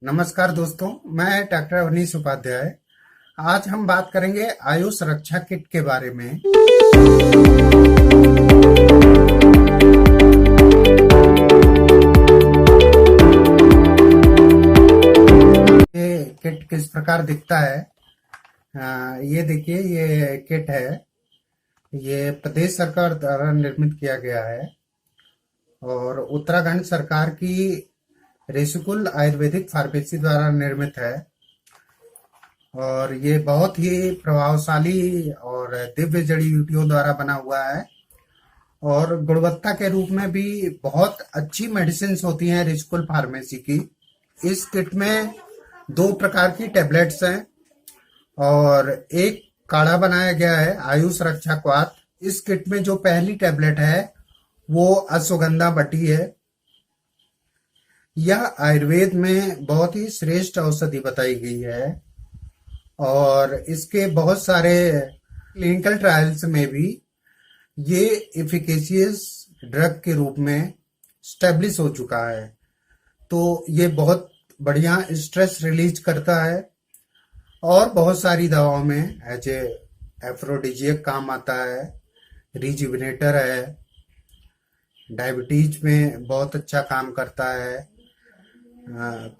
नमस्कार दोस्तों, मैं डॉक्टर अवनीश उपाध्याय। आज हम बात करेंगे आयुष रक्षा किट के बारे में। ये किट किस प्रकार दिखता है? ये देखिए, ये किट है। ये प्रदेश सरकार द्वारा निर्मित किया गया है और उत्तराखंड सरकार की ऋषिकुल आयुर्वेदिक फार्मेसी द्वारा निर्मित है। और ये बहुत ही प्रभावशाली और दिव्य जड़ी बूटियों द्वारा बना हुआ है और गुणवत्ता के रूप में भी बहुत अच्छी मेडिसिन होती हैं ऋषिकुल फार्मेसी की। इस किट में 2 प्रकार की टैबलेट्स हैं और एक काढ़ा बनाया गया है आयुष रक्षा क्वाथ। इस किट में जो पहली टैबलेट है वो अश्वगंधा बटी है। यह आयुर्वेद में बहुत ही श्रेष्ठ औषधि बताई गई है और इसके बहुत सारे क्लिनिकल ट्रायल्स में भी ये एफिकेशियस ड्रग के रूप में स्टेब्लिश हो चुका है। तो ये बहुत बढ़िया स्ट्रेस रिलीज करता है और बहुत सारी दवाओं में एज ए एफ्रोडिजियक काम आता है, रिजुविनेटर है, डायबिटीज में बहुत अच्छा काम करता है।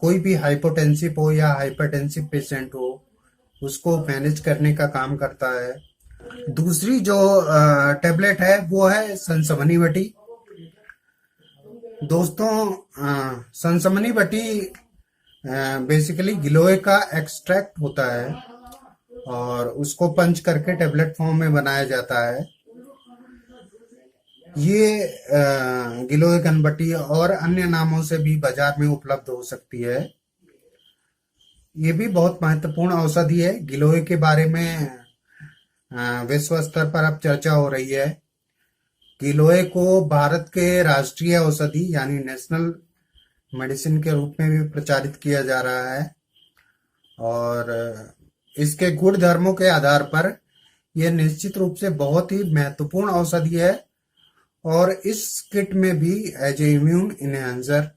कोई भी हाइपोटेंसिव हो या हाइपरटेंसिव पेशेंट हो उसको मैनेज करने का काम करता है। दूसरी जो टेबलेट है वो है संसमनी बटी। दोस्तों, संसमनी बटी बेसिकली गिलोय का एक्सट्रैक्ट होता है और उसको पंच करके टेबलेट फॉर्म में बनाया जाता है। ये गिलोय घनबटी और अन्य नामों से भी बाजार में उपलब्ध हो सकती है। ये भी बहुत महत्वपूर्ण औषधि है। गिलोय के बारे में विश्व स्तर पर अब चर्चा हो रही है। गिलोय को भारत के राष्ट्रीय औषधि यानी नेशनल मेडिसिन के रूप में भी प्रचारित किया जा रहा है और इसके गुण धर्मों के आधार पर यह निश्चित रूप से बहुत ही महत्वपूर्ण औषधि है और इस किट में भी as a immune enhancer,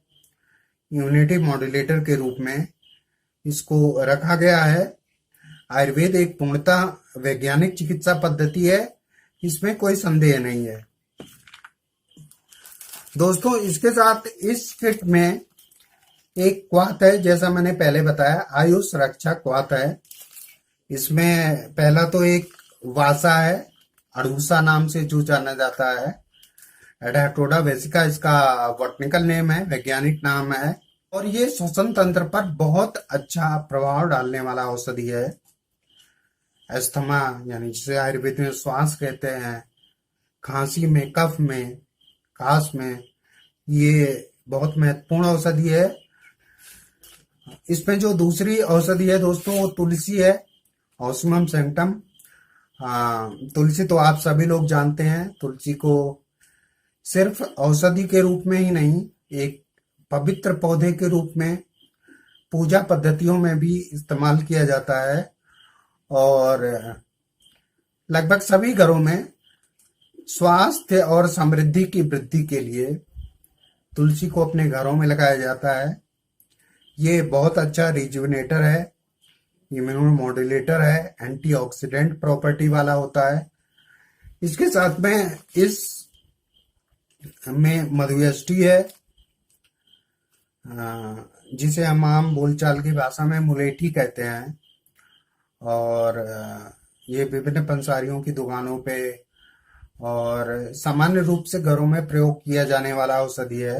immunity modulator के रूप में इसको रखा गया है। आयुर्वेद एक पूर्णतः वैज्ञानिक चिकित्सा पद्धति है, इसमें कोई संदेह नहीं है। दोस्तों, इसके साथ इस किट में एक क्वाथ है, जैसा मैंने पहले बताया आयुष रक्षा क्वाथ है। इसमें पहला तो एक वासा है, अड़ूसा नाम से जो जाना जाता है। एडाटोडा वेसिका इसका बॉटनिकल नेम है, वैज्ञानिक नाम है और ये श्वसन तंत्र पर बहुत अच्छा प्रभाव डालने वाला औषधि है। अस्थमा यानी जिसे आयुर्वेद में श्वास कहते हैं, खांसी में, कफ में, खांस में ये बहुत महत्वपूर्ण औषधि है। इसमें जो दूसरी औषधि है दोस्तों वो तुलसी है, ऑस्मियम सैंक्टम। तुलसी तो आप सभी लोग जानते हैं। तुलसी को सिर्फ औषधि के रूप में ही नहीं, एक पवित्र पौधे के रूप में पूजा पद्धतियों में भी इस्तेमाल किया जाता है और लगभग सभी घरों में स्वास्थ्य और समृद्धि की वृद्धि के लिए तुलसी को अपने घरों में लगाया जाता है। ये बहुत अच्छा रिजुविनेटर है, इम्यून मॉड्यूलेटर है, एंटीऑक्सीडेंट प्रॉपर्टी वाला होता है। इसके साथ में इस में मधुयष्टि है, जिसे हम आम बोलचाल की भाषा में मुलेठी कहते हैं और ये विभिन्न पंसारियों की दुकानों पे और सामान्य रूप से घरों में प्रयोग किया जाने वाला औषधि है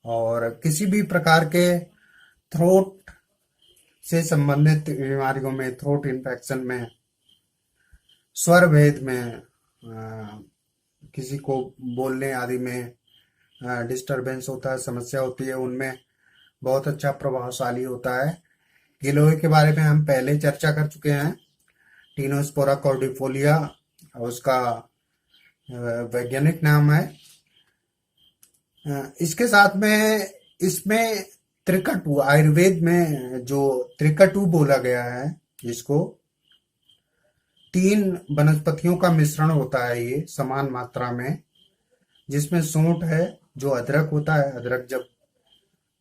और किसी भी प्रकार के थ्रोट से संबंधित बीमारियों में, थ्रोट इन्फेक्शन में, स्वर भेद में, किसी को बोलने आदि में डिस्टरबेंस होता है, समस्या होती है, उनमें बहुत अच्छा प्रभावशाली होता है। गिलोय के बारे में हम पहले चर्चा कर चुके हैं। टीनोस्पोरा कॉर्डिफोलिया उसका वैज्ञानिक नाम है। इसके साथ में इसमें त्रिकटु, आयुर्वेद में जो त्रिकटु बोला गया है, इसको 3 वनस्पतियों का मिश्रण होता है ये समान मात्रा में, जिसमें सूंठ है, जो अदरक होता है। अदरक जब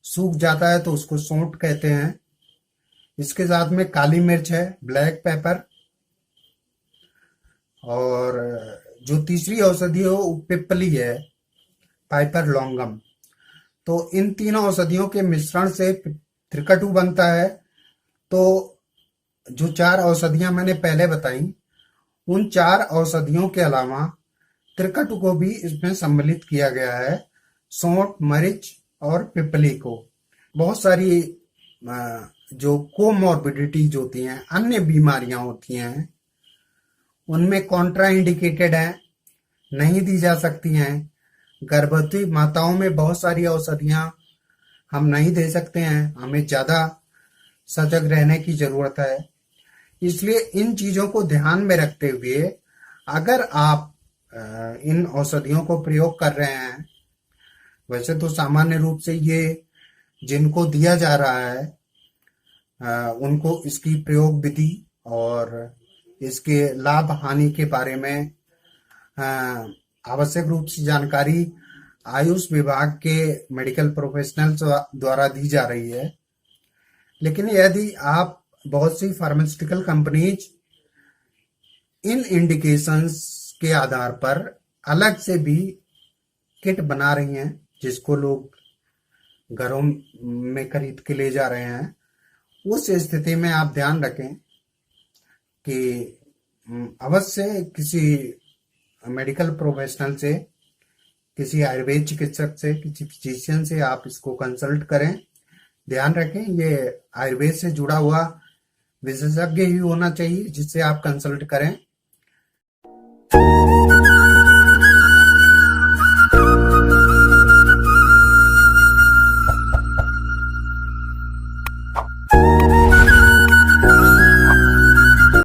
सूख जाता है तो उसको सौंठ कहते हैं। इसके साथ में काली मिर्च है, ब्लैक पेपर, और जो तीसरी औषधि है वो पिप्पली है, पाइपर लॉन्गम। तो इन तीनों औषधियों के मिश्रण से त्रिकटु बनता है। तो जो 4 औषधियां मैंने पहले बताई, उन 4 औषधियों के अलावा त्रिकटु को भी इसमें सम्मिलित किया गया है, सौंठ, मरीच और पिपली को। बहुत सारी जो कोमॉर्बिडिटीज होती हैं, अन्य बीमारियां होती हैं, उनमें कॉन्ट्रा इंडिकेटेड है, नहीं दी जा सकती हैं। गर्भवती माताओं में बहुत सारी औषधियां हम नहीं दे सकते हैं, हमें ज्यादा सजग रहने की जरूरत है। इसलिए इन चीजों को ध्यान में रखते हुए अगर आप इन औषधियों को प्रयोग कर रहे हैं, वैसे तो सामान्य रूप से ये जिनको दिया जा रहा है उनको इसकी प्रयोग विधि और इसके लाभ हानि के बारे में आवश्यक रूप से जानकारी आयुष विभाग के मेडिकल प्रोफेशनल्स द्वारा दी जा रही है। लेकिन यदि आप बहुत सी फार्मास्यूटिकल कंपनीज इन इंडिकेशंस के आधार पर अलग से भी किट बना रही हैं, जिसको लोग घरों में खरीद के ले जा रहे हैं, उस स्थिति में आप ध्यान रखें कि अवश्य किसी मेडिकल प्रोफेशनल से, किसी आयुर्वेद चिकित्सक से, किसी फिजिशियन से आप इसको कंसल्ट करें। ध्यान रखें ये आयुर्वेद से जुड़ा हुआ विशेषज्ञ ही होना चाहिए जिससे आप कंसल्ट करें।